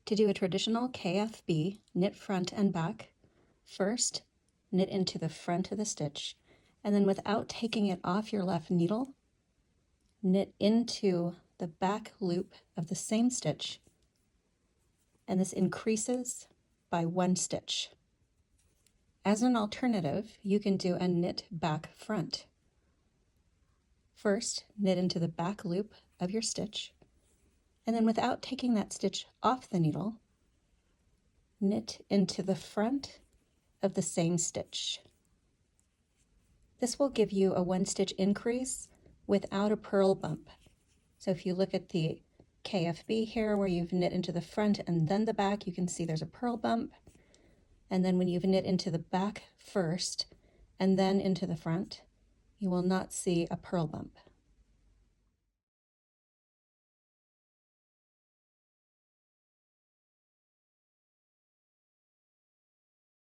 To do a traditional KFB, knit front and back, first knit into the front of the stitch, and then without taking it off your left needle, knit into the back loop of the same stitch, and this increases by 1 stitch. As an alternative, you can do a knit back front. First, knit into the back loop of your stitch, and then without taking that stitch off the needle, knit into the front of the same stitch. This will give you a 1 stitch increase without a purl bump. So if you look at the KFB here where you've knit into the front and then the back, you can see there's a purl bump. And then when you've knit into the back first and then into the front, you will not see a purl bump.